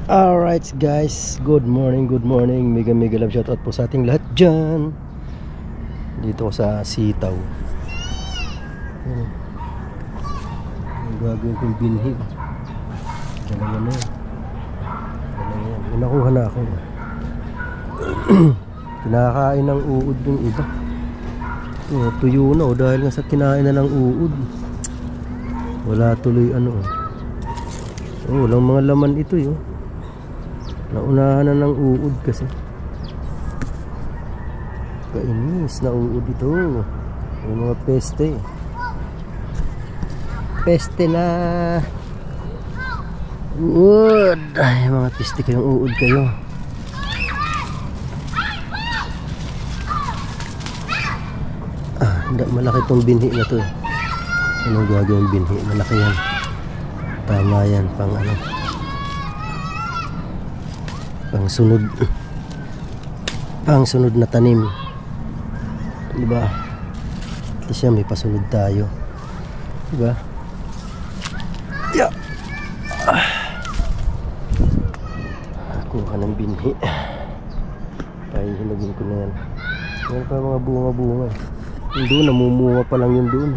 Alright guys, good morning, mega love shoutout po sa ating lahat dyan. Dito ko sa Sitaw. Ang gagawin kong binhi. Dalawa na yan. Nakuha na ako. Kinakain ng uod yung iba. Tuyo na dahil nga sa kinain na ng uod. Wala tuloy walang mga laman ito yun. Naunahan na ng uod kasi. Kainis na uod ito. Yung mga peste. Peste na uod. Ay, mga peste kayong uod kayo. Hindi, malaki itong binhi na to. Ano gagawin binhi? Malaki yan. Tama yan pang pang sunod na tanim, diba? At least may pasunod tayo, diba? Yeah. Kuha ng binhi, pahihinagin ko na yan. Meron pa mga bunga yung doon, namumunga pa lang yun doon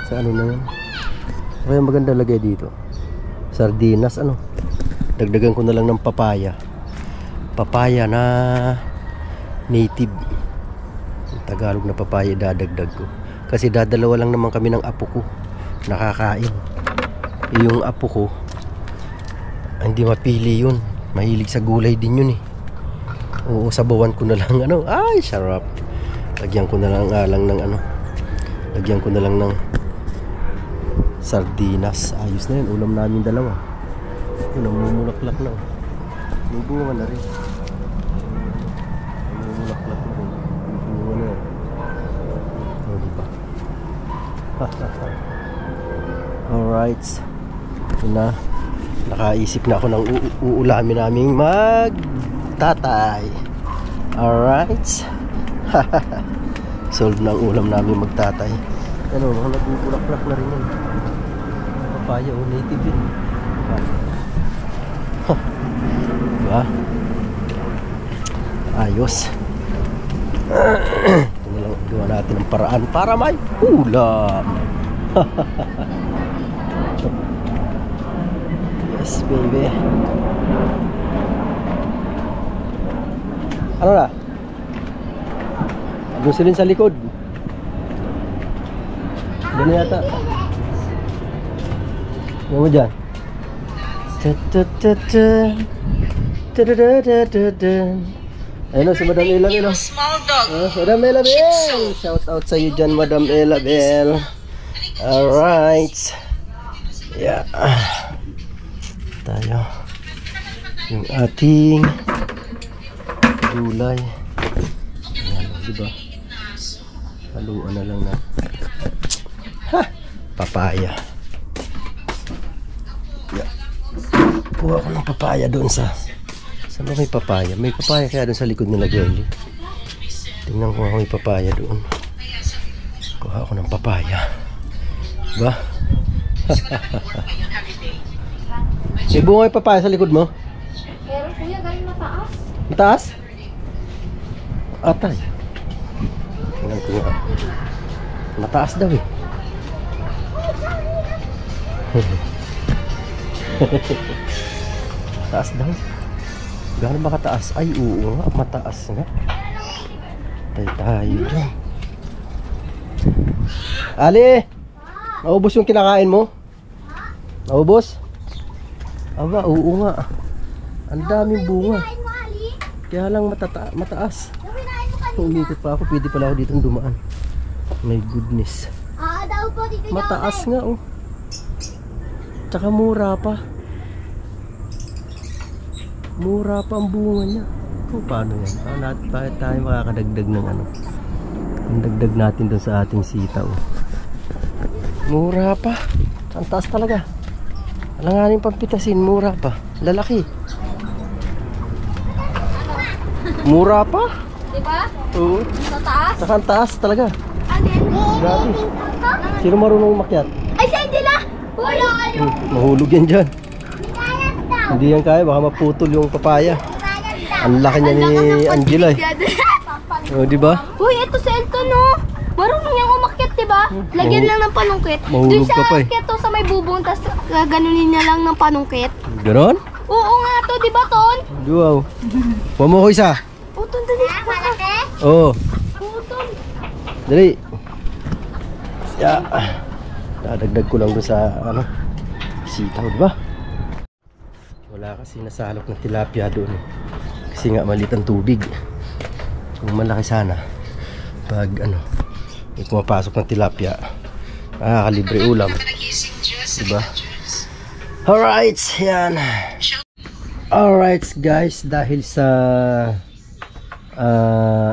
sa ano na yan. Kaya maganda lagay dito sardinas, dagdagan ko na lang ng papaya na native. Tagalog na papaya dadagdag ko kasi dadalawa lang naman kami ng apo ko nakakain. Yung apo ko hindi mapili yun, mahilig sa gulay din yun Oo, sabawan ko na lang ay sarap. Lagyan ko na lang lagyan ko na lang ng sardinas. Ayos na yun, ulam namin dalawa. Namumulaklak na. Bunga na rin. Namumulaklak na rin. Bunga na yan. Diba? Alright. Ito na. Nakaisip na ako ng uulamin naming magtatay. Alright. Solve na ang ulam namin magtatay. Nagugulaklak na rin yun. Papaya native yun. Diba? Ayos. Gawa natin ang paraan para may ulam. Yes baby. Ano na? Gusto rin sa likod. Gano'n yata. Ano mo dyan? Ayun si Madam Elabel. Madam Elabel, shout out sa iyo dyan, Madam Elabel. Alright. Yeah. Tayo yung ating gulay. Ayan, diba? Haluan na lang na papaya. Kuha ko ng papaya doon sa saan ba may papaya? May papaya kaya doon sa likod nila girlie. Tingnan ko kung may papaya doon. Kuha ko ng papaya. Diba? May bunga yung papaya sa likod mo? Pero kuya, galing mataas. Mataas? Atay. Tingnan ko nga. Mataas daw Taas daw. Gano'n ba kataas? Ay, oo nga, mataas nga. Tayo dyan. Ali! Naubos yung kinakain mo? Naubos? Aba, oo nga. Ang daming bunga. Kaya lang mataas. Umikot pa ako, pwede pala ako ditong dumaan. My goodness. Mataas nga Tsaka mura pa. Mura pa ang bunga niya. Paano yan? Bakit tayo makakadagdag ng ang dagdag natin doon sa ating sitaw. Mura pa. Ang taas talaga. Alanganin pampitasin, mura pa. Lalaki. Mura pa. Diba? Oo. Sa taas? Saka ang taas talaga. Grabe. Ano? Sino marunong umakyat? Ay, si Angela! Wala kayo! Mahulog yan dyan. Hindi yan kaya, baka maputol yung papaya. Ang laki niya ni Angela eh. O, di ba? Uy, ito si Elton, no? Marunong yung umakyat, diba? Lagyan lang ng panungkit. Mahulog Doon sa ka pa eh. akyat to sa may bubong, tapos gaganunin niya lang ng panungkit. Ganon? Oo nga to, diba, Ton? Wow. Huwag mo ko isa. Oo, Ton, dali. Malaki? Oo. Oo, Ton. Dali. Ya. Dadagdag ko lang doon sa ano, sitaw, di ba? Wala kasi nasalok ng tilapia doon. Kasi nga maliit ang tubig. Kung malaki sana, pag ano, may pumapasok ng tilapia, kalibre ulam. Diba? Alright, yan. Alright guys, dahil sa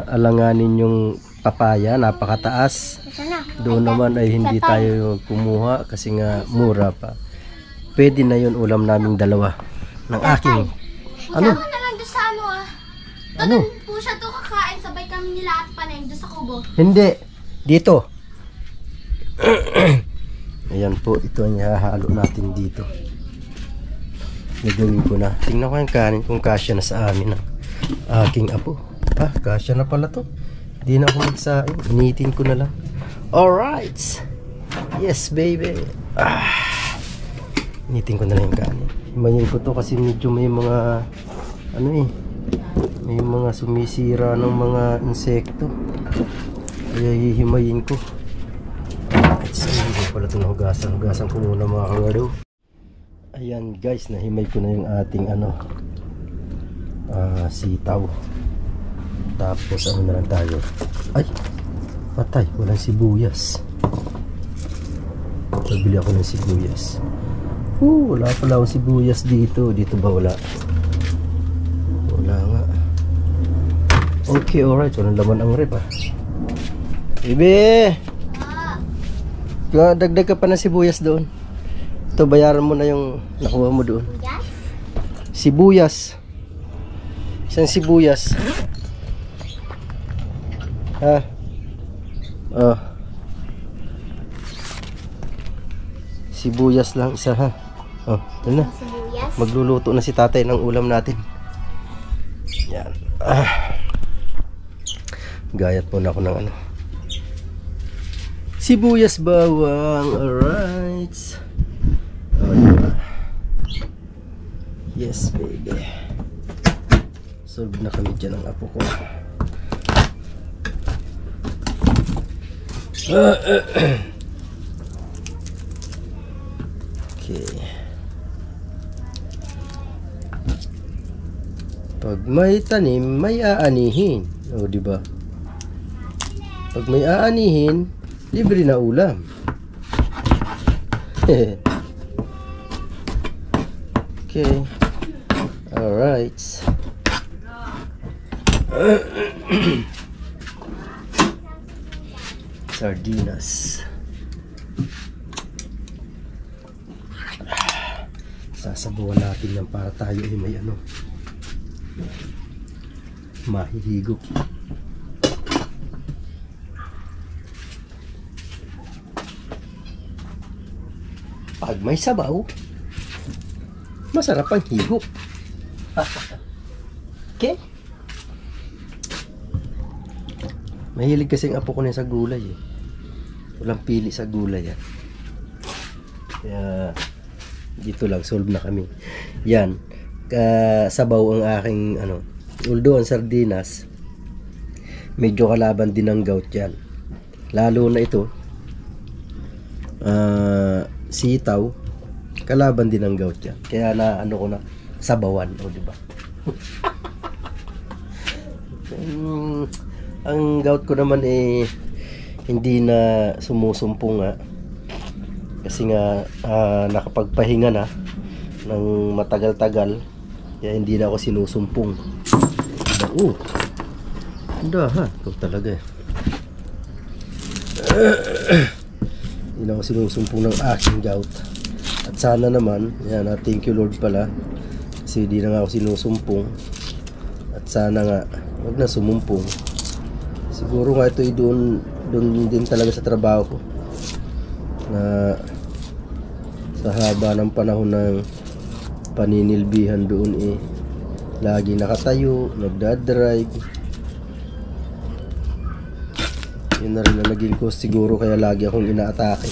alanganin yung papaya, napakataas. Doon naman ay hindi tayo kumuha kasi nga mura pa. Pwede na yun ulam naming dalawa ng aking. Ano? Sama na lang doon sa ano, ah. Ano? Doon po siya to kakain, sabay kami nila at Paneng doon sa kubo. Hindi. Dito. Ayan po, ito ang ihahalo natin dito. Nagawin ko na. Tingnan ko yung kanin kung kasya na sa amin ang aking apo. Kasya na pala to. Hindi na ako magsain. Initin ko na lang. Alright. Yes, baby. Initin ko na lang yung kanin. Himayin ko to kasi medyo may mga ano eh. May mga sumisira ng mga insekto. Kaya hihimayin ko. Hindi ko pala ito nahugasan. Hugasan ko muna mga kawado. Ayan guys, nahimay ko na yung ating ano, sitaw. Tapos ano na lang tayo. Ay, patay, walang sibuyas. Pabili ako ng sibuyas. Wala pala akong sibuyas dito. Dito ba wala? Wala nga. Okay, alright. Walang laman ang rep Ibe! Dagdag ka pa ng sibuyas doon. Ito, bayaran mo na yung nakuha mo doon. Sibuyas. Isang sibuyas. Ha? Sibuyas lang isa ha. Yun na. Sibuyas? Magluluto na si tatay ng ulam natin. Yan. Gayat po na ako ng ano. Sibuyas bawang. Alright. Diba? Yes baby. Solve na kami dyan ang apo ko. Okay. Pag may tanim, may aanihin. O, diba? Pag may aanihin, libre na ulam. Okay. Alright. Sardinas. Sasabawan natin yan para tayo ay may ano, mahihigop. Pag may sabaw, masarap ang higop. Okay? Mahilig kasing apo ko na sa gulay eh. Walang pili sa gulay yan. Kaya dito lang, solve na kami. Yan, sabaw ang aking ano. Although ang sardinas, medyo kalaban din ng gout yan. Lalo na ito, sitaw, kalaban din ng gout yan. Kaya na ano ko na, sabawan, o diba? Ang gout ko naman eh hindi na sumusumpong nga. Kasi nga nakapagpahinga na ng matagal-tagal. Kaya hindi na ako sinusumpong. Handa ha. Ito talaga eh. Hindi na ako sinusumpong ng aking gout. At sana naman, yan, thank you Lord pala. Kasi hindi na nga ako sinusumpong. At sana nga, wag na sumumpong. Siguro nga ito ay doon din talaga sa trabaho ko. Na sa haba ng panahon ng paninilbihan doon eh. Lagi nakatayo, nagdadrive. Yun na rin na naging cause siguro kaya lagi akong inaatake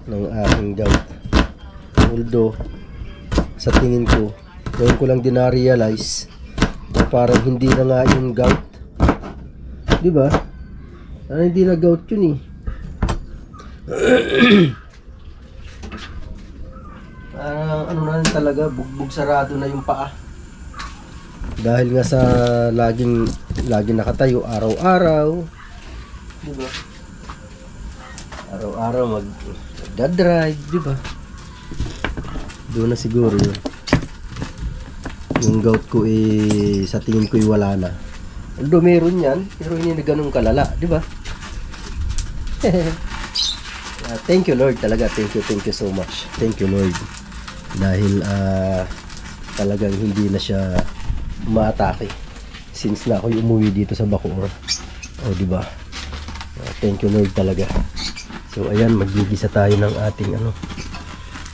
ng aking gout. Although sa tingin ko, ngayon ko lang din na-realize na parang hindi na nga yung gout. Diba? Parang hindi na gout yun eh. Parang ano na rin talaga, bugbog sarado na yung paa. Dahil nga sa laging nakatayo araw-araw. Diba? Araw-araw magdadrive, diba? Doon na siguro yun. Yung gout ko eh, sa tingin ko wala na. Although meron yan, pero hindi na ganun kalala, diba? Thank you Lord talaga, thank you so much. Thank you Lord. Dahil talagang hindi na siya umaatake since na ako umuwi dito sa Bacoor. O diba? Thank you Lord talaga. So ayan, magigisa tayo ng ating ano.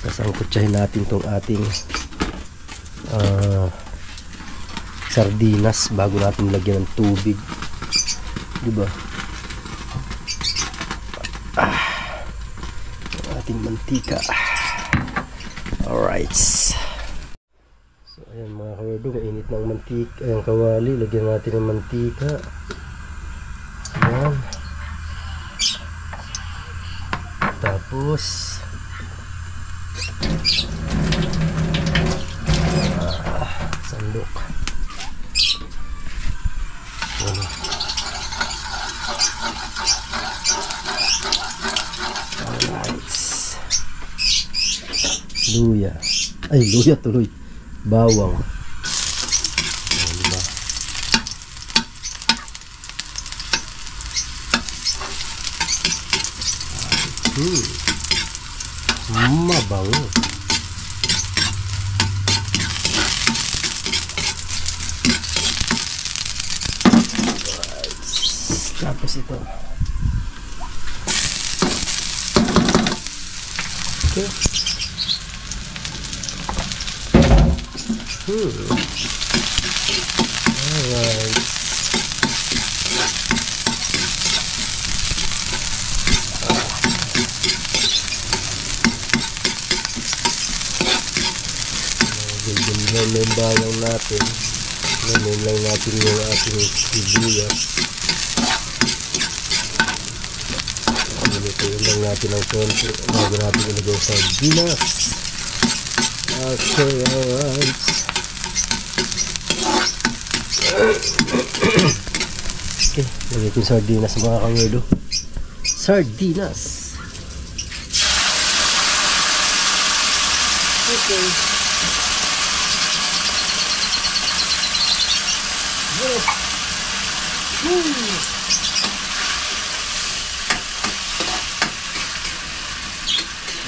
Sasangkutsahin natin tong ating sardinas bago natin lagyan ng tubig. Diba? Ating mantika. Alright. So ayan mga kawerdo, mainit ng mantika. Ayan kawali, lagyan natin ng mantika. Ayan. Tapos sandok. Ayan. Luya. Ay, luya tuloy. Bawang. Ayan, diba? Mabango. Tapos ito. Okay. Alright. Ganyan yung bawang natin. Ganyan lang natin yung ating sibuyas. Ganito lang natin ang konti bago natin ilagay sa sardinas. Okay, alright. Okay, lagay ko yung sardinas mga kawerdo. Sardinas. Okay.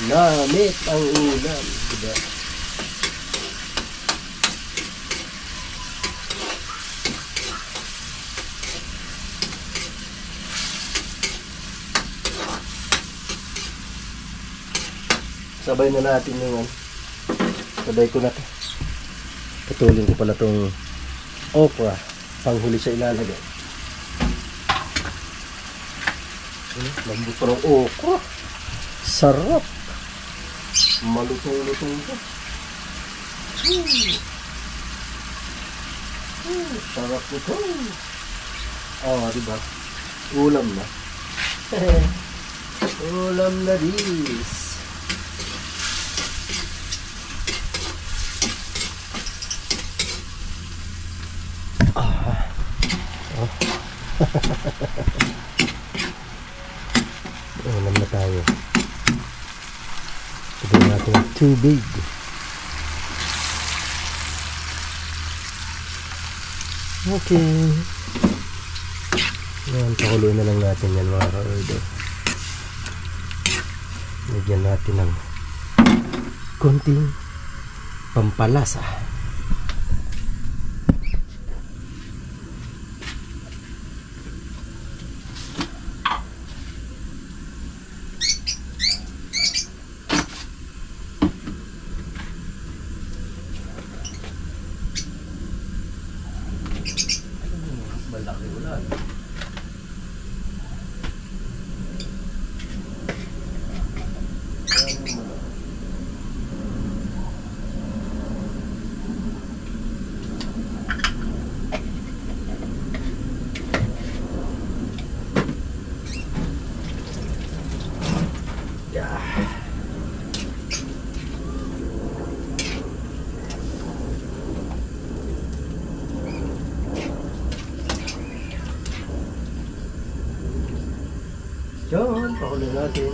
Namit ang ulam, diba? Sabay na natin yung sabay ko na to. Putulin ko pala tong okra. Panghuli sa ilalagay. Lambot pa ng okra. Sarap. Malutong-lutong ko. Sarap nito. Diba? Ulam na. Ulam na dis. Ulam na tayo. Tignan natin ang tubig. Okay. Yan, pakuloy na lang natin yan mga ka-order. Lagyan natin ng konting pampalasa. Pakulo natin.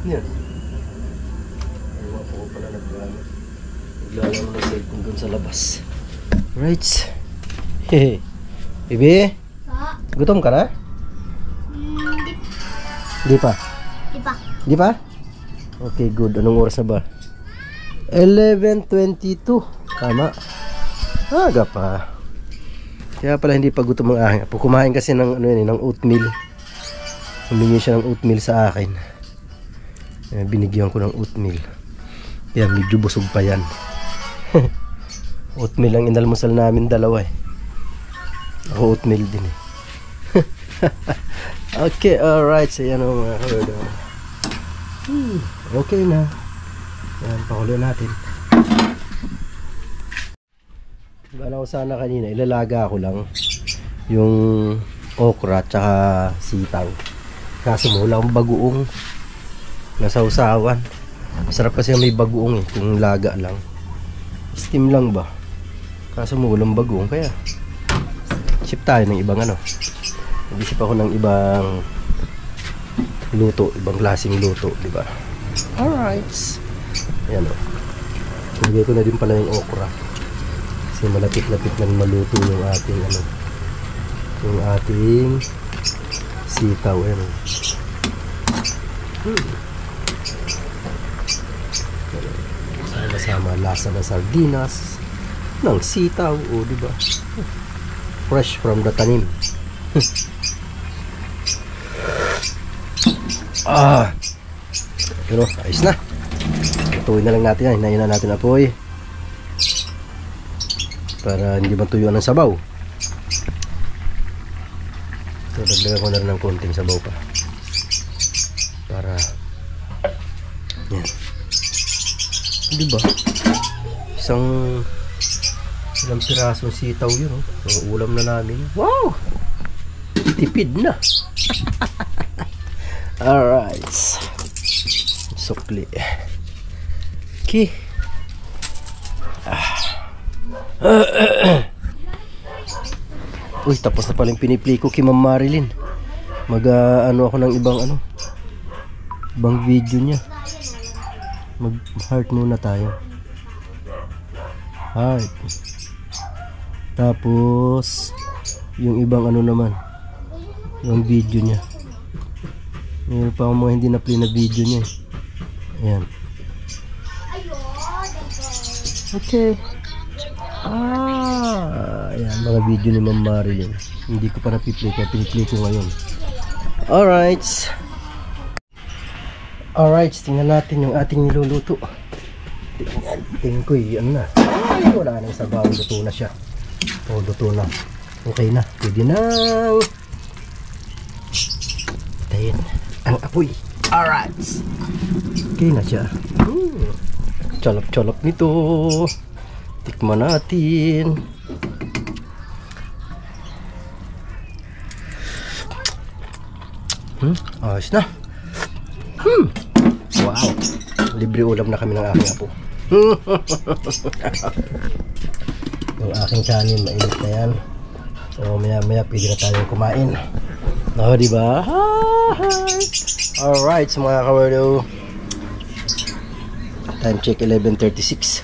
Yan. Ewan po ko pala naglalaro. Naglalaro ng cellphone dun sa labas. Right. Hehe. Bibi? Sa? Gutom ka na? Di pa. Di pa. Di pa? Okay, good. Anong oras na ba? 11:22. Tama. Aga pa. Kaya pala hindi pa gutom ang aking apo. Kumain kasi ng, ng oatmeal. Humingi siya ng oatmeal sa akin. Binigyan ko ng oatmeal. Kaya medyo busog pa yan. Oatmeal ang inalmusal namin dalawa eh. Ako oatmeal din eh. Okay, alright. So yan ang mga kawerdo. Okay na. Yan, pakulo natin. Bala ko sana kanina, ilalaga ko lang yung okra tsaka sitaw. Kaso wala akong bagoong. Nasa usawan. Masarap kasi may bagoong eh, kung laga lang. Steam lang ba? Kaso walang bagoong, kaya isip tayo ng ibang ano. Nag-isip ako ng ibang luto, ibang klaseng luto, di ba? Alright. Ayan o. Lagay ko na din pala yung okra. Kasi malapit-lapit nang maluto yung ating ano, yung ating sitaw. Ayan o. Sama lasa ng sardinas, ng sitaw, o di ba? Fresh from the tanim. Pero ayos na. Tuloy na lang natin yan. Hinayin na natin apoy para hindi matuyuan ng sabaw. So dagdagan ko na rin ng konting sabaw pa para yan. Diba? Ilang pirasong sitaw yun, oh. So ulam na namin. Wow! Tipid na. Alright. Sukli. Okay. Uy, tapos na pala yung pinipli ko kay Ma'am Marilyn. Ano ako ng ibang video niya. Mag heart muna tayo. Heart. Tapos yung ibang naman, yung video niya. Mayroon pa akong mga hindi na-play na video niya. Ayan. Okay. Ayan, mga video ni Ma'am Marilyn. Hindi ko pa na-play, kaya piniplay ko ngayon. Alright. Alright, tingnan natin yung ating niluluto. Tingnan ko na. Ay, wala nang sabaw. Luto na siya. O, luto na. Okay na. Pwede na. Tayin ang apoy. Alright. Okay na siya. Chalap-chalap nito. Tikman natin. Ayos na. Wow. Libre ulam na kami ng aking apo. Yung aking kanin, mainit na yan. So maya pwede na tayong kumain. No, diba? Alright, so mga kawardo, time check 11:36.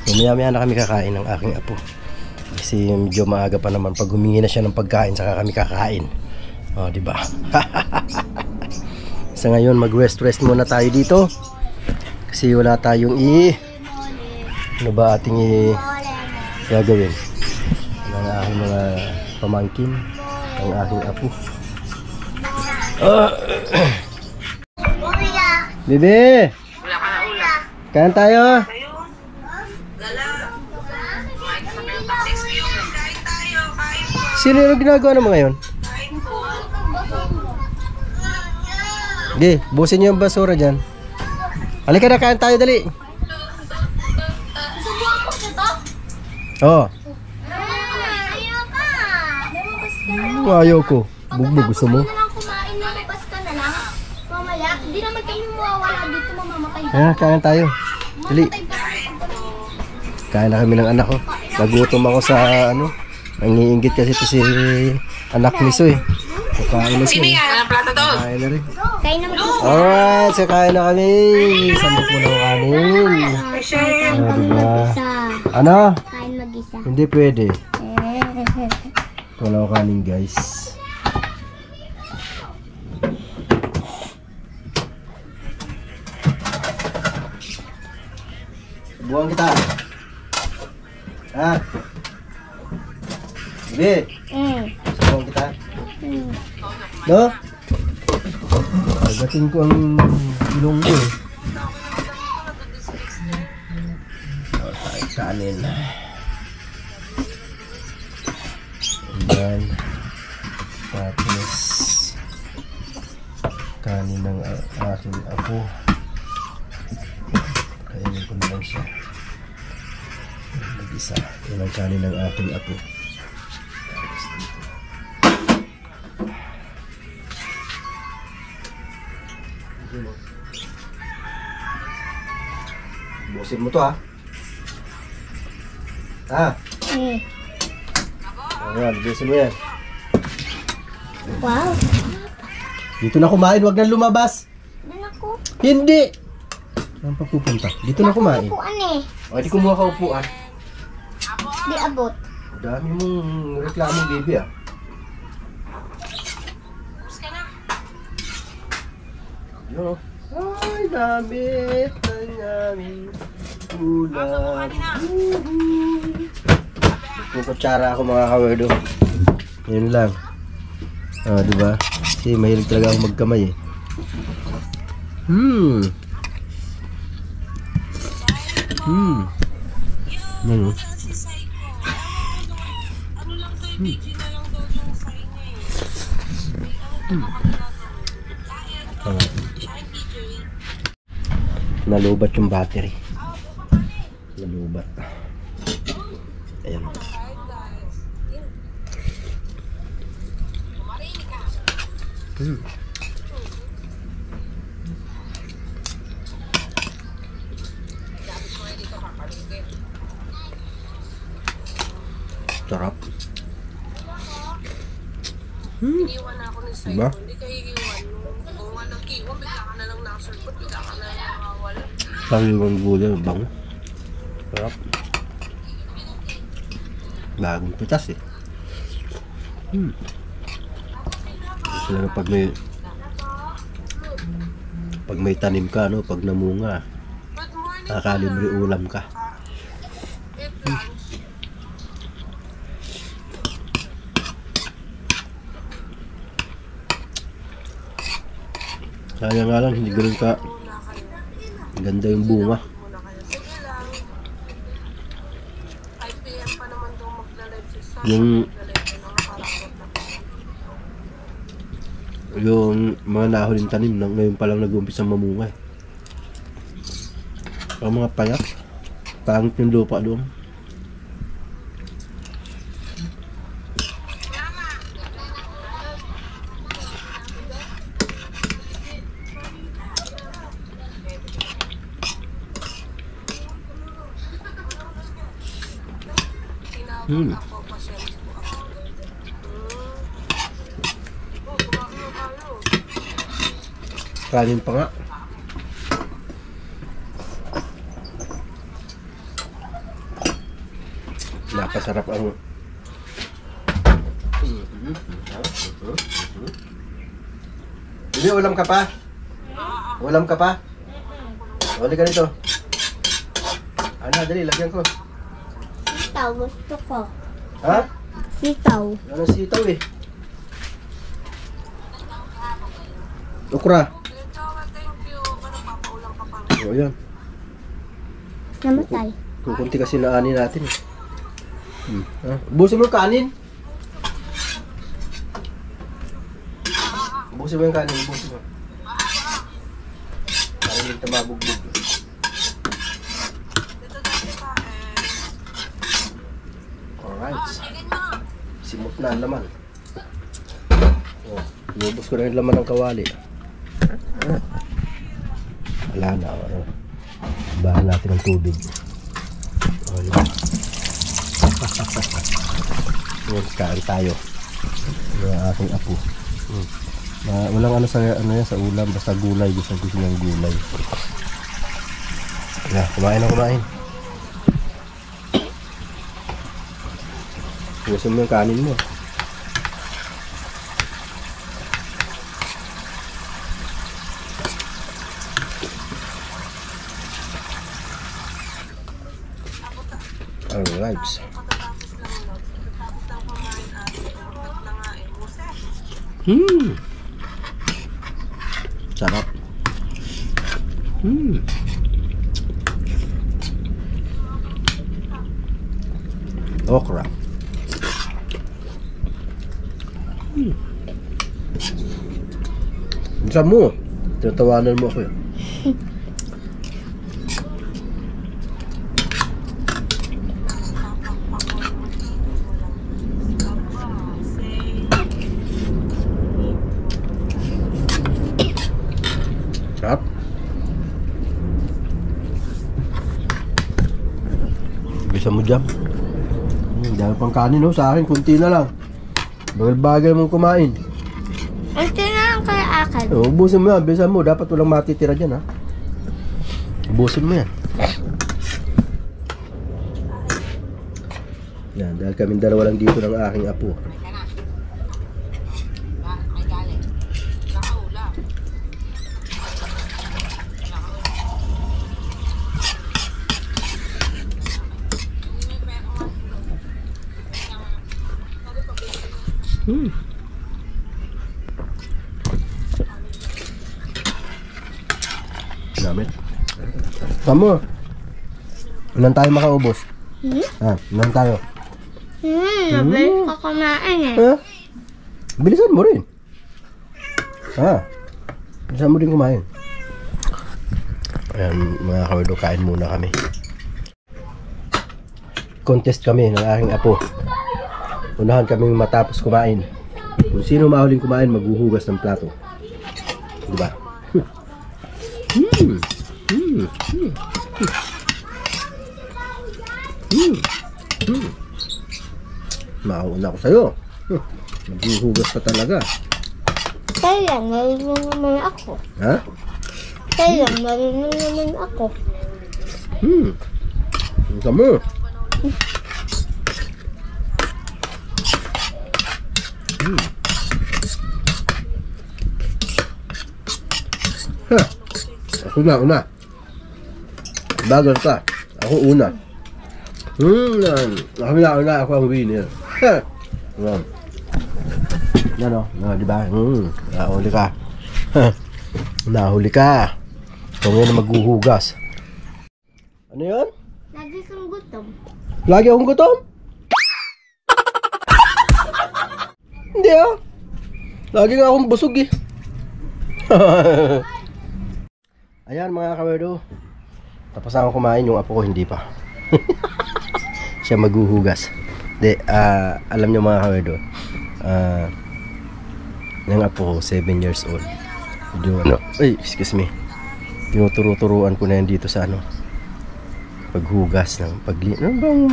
So maya na kami kakain ng aking apo. Kasi medyo maaga pa naman. Pag humingi na siya ng pagkain, saka kami kakain. O, diba? Sa ngayon, mag-rest muna tayo dito. Kasi wala tayong ano ba ating gagawin? Ang aking mga pamangkin, ang aking apo. Bebe! Kain tayo! Sino yung ginagawa naman ngayon? Okay, busin niyo yung basura dyan. Halika na, kain tayo, dali. Subukan mo ito? Oo. Ayaw ka. Ayaw ko. Bugbog, gusto mo? Gusto mo na lang kumain, lumabas ka na lang. Mamaya, hindi naman kami mawawala dito, mamamatay. Kain tayo. Dali. Kain na kami ng anak ko. Nagutom ako sa nangiinggit kasi ito si anak ni Soy. Kain na siya. Sino yan? Anong plato to? Kain na rin. Kain na mag-isa. Alright, so kain na kami. Sambok mo ng kanin. Kain kami diba? mag-isa. Ano? Kain mag-isa. Hindi pwede. Wala ko kanin guys. Buang kita. Ha? Hindi. Buang kita. No? Pagdating ko ang ilong ko eh. Tayo kanin. Ayan. Tapos kanin ng aking apo. Kainin ko na lang siya. Mag-isa. Yan ang kanin ng aking apo. Tapos dito. Busin mo to ha. Ha? Ayan, busin mo yan. Wow. Dito na kumain, wag na lumabas. Doon ako. Hindi! Saan pa pupunta? Dito na kumain. Upuan eh. O, di kumuha ka upuan. Di abot. Dami mong reklamo, baby ah. Yo. Ay, damit ng aming ulam. Kukutsara ako mga kawerdo. Yun lang. Ah, diba? Kasi mahilig talaga ako magkamay eh. Ano? Nalubat yung battery. Nalubat. Ayan. Sarap. Iniwan na ako ni Sayo. Diba? Hindi ka iiwan. Kung walang kiwan, bigla ka na lang nakasurpot, bigla ka na lang nakawala. Sariwang gulay, bango. Sarap. Bagong pitas eh. Talaga pag may tanim ka, no, pag namunga, Good morning, nakakalibre ulam ka. eat lunch. Kaya nga lang, hindi ganun ka ganda yung bunga. Muna kayo. Sige lang. 5 PM pa naman daw magla-live si Sasha. Yung- Magla-live na nakarakot na. Yung mga nahuling tanim, ngayon pa lang nag-umpisa mamunga eh. Ang mga payat, pangit yung lupa doon. Tinawag ako, pasyente ko ako. Oh, kumain na tayo. Kanin pa nga. Napasarap ang Hindi, ulam ka pa? Ulam ka pa? Uli ka nito. Ano, dali, lagyan ko. Sitaw, gusto ko. Ha? Sitaw. Ano sitaw eh? Okra. Thank you. Paano papaulang ka pa? O yan. Namatay. Kukunti kasi na ani natin eh. Ubusin mo yung kanin. Ubusin mo yung kanin. Ubusin mo. Parang yung tamabugbog. Dito dati pa Alright. Simot na ang laman. Oh, inubos ko na yung laman ng kawali. Wala na. Bahan natin ng tubig. Oh, yun. Yun, kain tayo. Yung aking apo. Walang ano sa ano yan, sa ulam, basta gulay, gusto niyang gulay. Yeah, kumain. Gusto mo yung kanin mo. Alright. Sarap. Okra. Saan mo? Tinatawanan mo ako eh. Sarap. Bisa mo dyan. Dami pang kanin no, sa akin kunti na lang. Bagal-bagal mong kumain. Ito na lang kaya akin. Ubusin mo yan, bisa mo. Dapat walang matitira dyan ha. Ubusin mo yan. Yan, dahil kaming dalawa lang dito ng aking apo. Namit. Kamu, ilan tayo makaubos? Ilan tayo? Mabilis ka kumain eh. Ha? Bilisan mo rin. Bilisan mo rin kumain. Ayan, mga kawardo, kain muna kami. Contest kami ng aking apo. Unahan kaming matapos kumain. Kung sino mahuling kumain, maghuhugas ng plato. Diba? Mauna ako sa'yo. Maghuhugas pa talaga. Kaya marunong naman ako. Ha? Kaya marunong naman ako. Ang mo. Ako na, una. Bagal ka. Ako una. Ako na, ako ang winner. Ano, diba? Nahuli ka. Nahuli ka. Ikaw ngayon na maghuhugas. Ano yun? Lagi kang gutom. Lagi akong gutom? Hindi ah. Lagi nga akong busog eh. Ayan mga kawerdo. Tapos ako kumain, yung apo ko hindi pa. Siya maghuhugas. De, alam nyo mga kawerdo, yung apo ko 7 years old. Medyo excuse me. Tinuturo-turuan ko na yan dito sa paghugas ng bang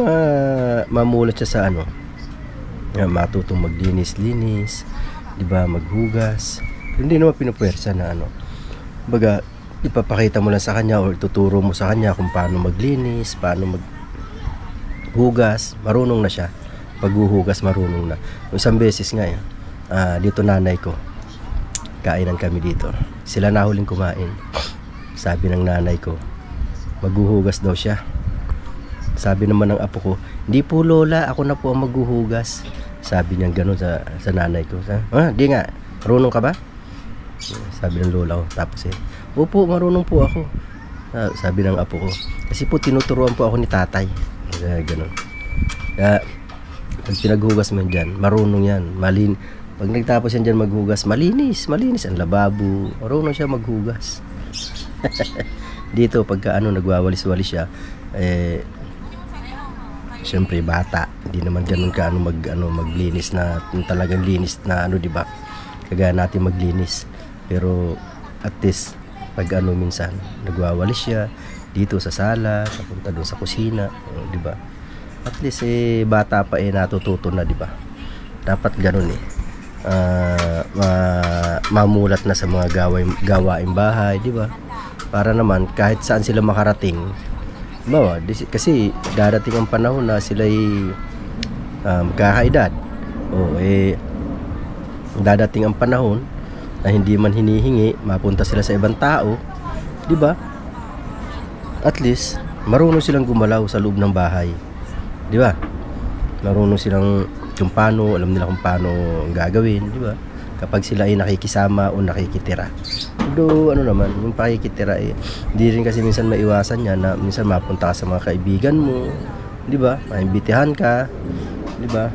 mamulat siya sa matutong maglinis-linis, di ba, maghugas. Hindi naman pinupwersa na baga ipapakita mo lang sa kanya o tuturo mo sa kanya kung paano maglinis, paano maghugas. Marunong na siya. Paghuhugas marunong na. Isang beses nga dito nanay ko, kainan kami dito. Sila na huling kumain. Sabi ng nanay ko, maghuhugas daw siya. Sabi naman ng apo ko, hindi po lola, ako na po ang maghuhugas. Sabi niya gano'n sa nanay ko. Di nga, marunong ka ba? Sabi ng lola ko. Tapos opo, marunong po ako. Sabi ng apo ko, kasi po tinuturuan po ako ni tatay. Gano'n. Kaya pag pinaghugas mo dyan, marunong yan. Pag nagtapos yan dyan maghugas, malinis ang lababo. Marunong siya maghugas. Dito pagka nagwawalis-walis siya, siyempre bata, hindi naman ganun ka maglinis na talagang linis na di ba? Kagaya natin maglinis. Pero at least pag minsan nagwawalis siya dito sa sala, papunta doon sa kusina, di ba? At least bata pa natututo na, di ba? Dapat ganun mamulat na sa mga gawaing bahay, di ba? Para naman kahit saan sila makarating, bawa, kasi darating ang panahon na sila'y magkakaedad. Dadating ang panahon na hindi man hinihingi, mapunta sila sa ibang tao, di ba? At least marunong silang gumalaw sa loob ng bahay, di ba? Marunong silang kung paano, alam nila kung paano ang gagawin, di ba? Kapag sila ay nakikisama o nakikitira. Do ano naman, yung pakikitira hindi rin kasi minsan maiwasan yan na minsan mapunta ka sa mga kaibigan mo, di ba? Maimbitahan ka, di ba?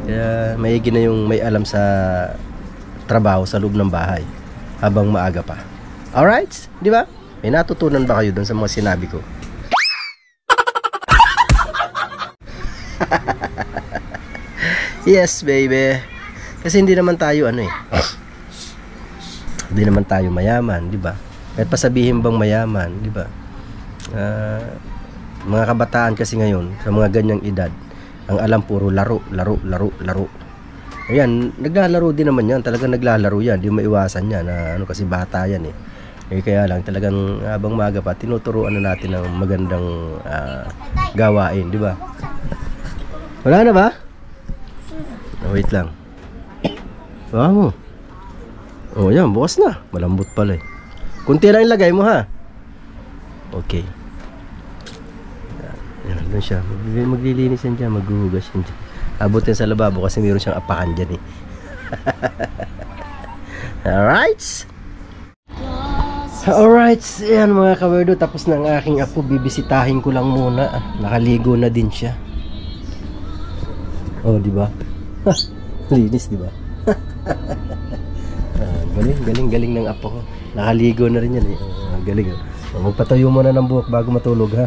Kaya maigi na yung may alam sa trabaho sa loob ng bahay habang maaga pa. Alright? Di ba? May natutunan ba kayo dun sa mga sinabi ko? Yes, baby. Kasi hindi naman tayo hindi naman tayo mayaman, di ba? Kahit pasabihin bang mayaman, di ba? Mga kabataan kasi ngayon sa mga ganyang edad, ang alam puro laro. Ayan, naglalaro din naman yan. Talagang naglalaro yan. Di maiwasan yan. Kasi bata yan kaya lang talagang habang maaga pa, tinuturuan na natin ng magandang gawain, di ba? Wala na ba? Wait lang. Wow. Yan, bukas na. Malambot pala kunti lang ilagay mo, ha? Okay. Yan, doon siya. Maglilinis yan dyan, maghuhugas yan dyan. Abot yan sa lababo kasi mayroon siyang apakan dyan Alright. Alright, yan mga kawerdo. Tapos na ang aking apo. Bibisitahin ko lang muna. Nakaligo na din siya. Di ba? Linis, di ba? Galing ng apo ko. Nakaligo na rin yan galing. Magpatayo muna ng buhok bago matulog, ha?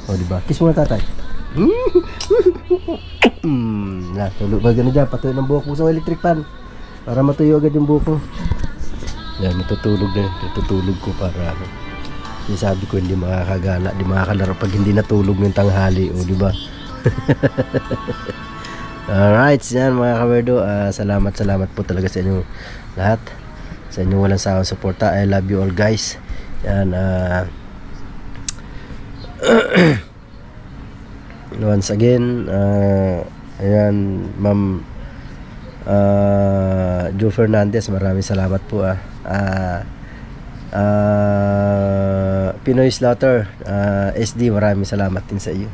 Di ba? Kiss mo na, tatay. Tulog ba gano'n dyan? Patuyo ng buhok mo sa electric fan para matuyo agad yung buhok mo. Yan, matutulog na yun. Tutulog ko para sabi ko hindi makakagala, hindi makakalaro pag hindi natulog ng tanghali, di ba? Alright, yan mga kawerdo. Salamat po talaga sa inyo lahat, sa inyong walang sawang suporta. I love you all, guys. Yan, once again, ayan, Ma'am Joe Fernandez, maraming salamat po. Pinoy Slaughter, SD, maraming salamat din sa iyo.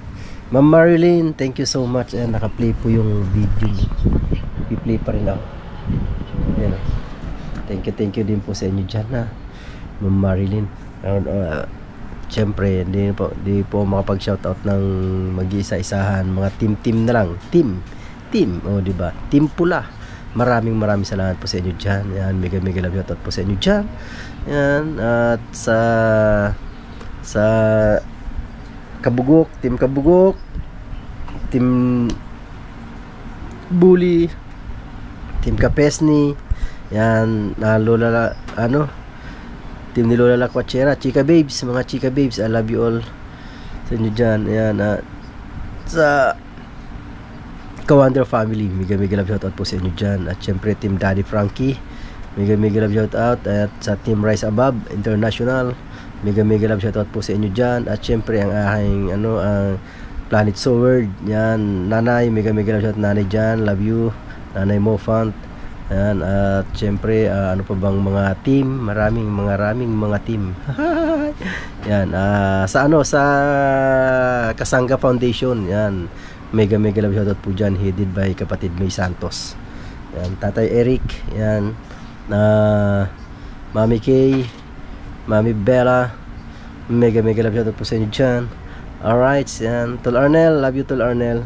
Ma'am Marilyn, thank you so much. Naka-play po yung video. I-play pa rin ako. Ayan, thank you din po sa inyo dyan, Ma'am Marilyn. Siyempre, hindi po makapag-shoutout ng mag-iisa-isahan. Mga team na lang. Team. Diba? Team Pula. Maraming salamat po sa inyo dyan. Yan, mega love shoutout po sa inyo dyan. Yan, at sa Kabugok, Team Kabugok, Team Bully, Team Kapesni. Yan, Team ni Lola Lakwachera, Chika Babes, mga Chika Babes, I love you all sa inyo dyan. Ayan, sa Kawander Family, mega love shoutout po sa inyo dyan. At syempre Team Daddy Frankie, mega love shoutout. At sa Team Rise Above International, mega love shoutout po sa inyo dyan. At syempre ang aking ang Planet Sword, yan, Nanay, mega love shoutout Nanay dyan, love you, Nanay Mofant. Ayan, at syempre ano pa bang mga team, maraming mga team. Yan, sa Kasangga Foundation, yan, mega love shoutout po dyan, headed by kapatid May Santos. Yan, Tatay Eric, yan, Mami Kay, Mami Bella, mega love shoutout po sa inyo dyan. Alright, yan, Tol Arnel, love you Tol Arnel.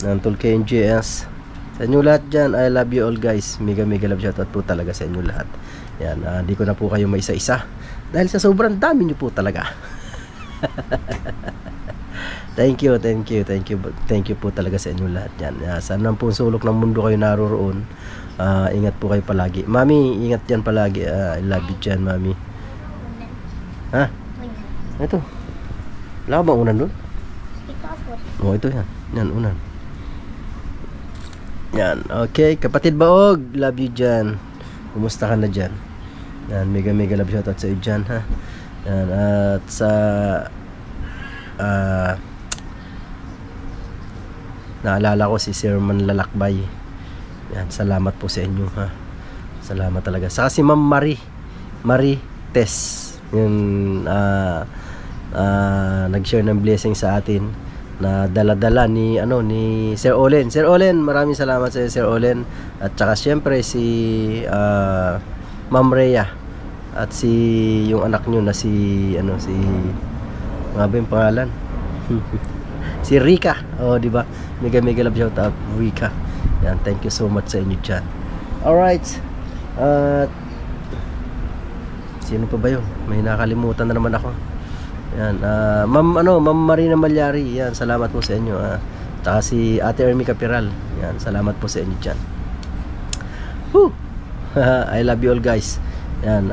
Yan, Tol KNJS. Sa inyo lahat dyan, I love you all, guys. Mega love shoutout po talaga sa inyo lahat. Yan, di ko na po kayo maisa-isa dahil sa sobrang dami nyo po talaga. Thank you po talaga sa inyo lahat yan. Saan nang po sulok ng mundo kayo naroroon, ingat po kayo palagi. Mami, ingat dyan palagi. I love you dyan, Mami. Ito, wala ka bang unan doon? Ito yan, unan. Yan, okay. Kapatid Baog, love you dyan. Kumusta ka na dyan? Yan, mega love shoutout sa iyo dyan, ha. Yan, at sa naalala ko si Sir Manlalakbay. Yan, salamat po sa inyo, ha. Salamat talaga. Saka si Ma'am Marie Tess, yung nag-share ng blessing sa atin na dala-dala ni Sir Olen. Sir Olen, maraming salamat sa iyo, Sir Olen. At saka syempre si Ma'am Rhea at si yung anak niyo na si ano ba yung pangalan? Si Rika. Oh, di ba? Mega love shout out Rika. Yan, thank you so much sa inyo diyan. All right. Sino pa ba 'yon? May nakalimutan na naman ako. Yan, Ma'am Marina Malyari. Yan, salamat po sa inyo. Tsaka si Ate Ermi Capiral. Yan, salamat po sa inyo dyan. Woo! I love you all, guys. Yan,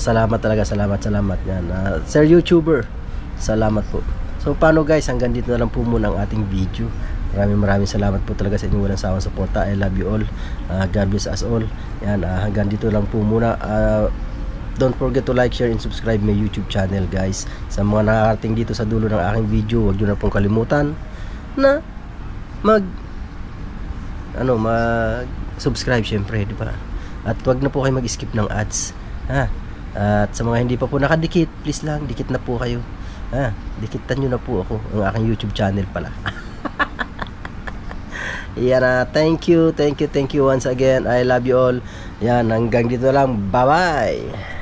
salamat talaga, salamat. Yan, Sir YouTuber, salamat po. So, paano guys, hanggang dito na lang po muna ang ating video. Maraming salamat po talaga sa inyong walang sawang suporta. I love you all. God bless us all. Yan, hanggang dito lang po muna. Don't forget to like, share, and subscribe my YouTube channel, guys. Sa mga nakakarating dito sa dulo ng aking video, huwag nyo na pong kalimutan na mag-subscribe, syempre, di ba? At huwag na po kayo mag-skip ng ads, ha? At sa mga hindi pa po nakadikit, please lang, dikit na po kayo, ha? Dikitan nyo na po ako, ang aking YouTube channel pala. Yan, thank you once again. I love you all. Yan, hanggang dito lang. Bye-bye.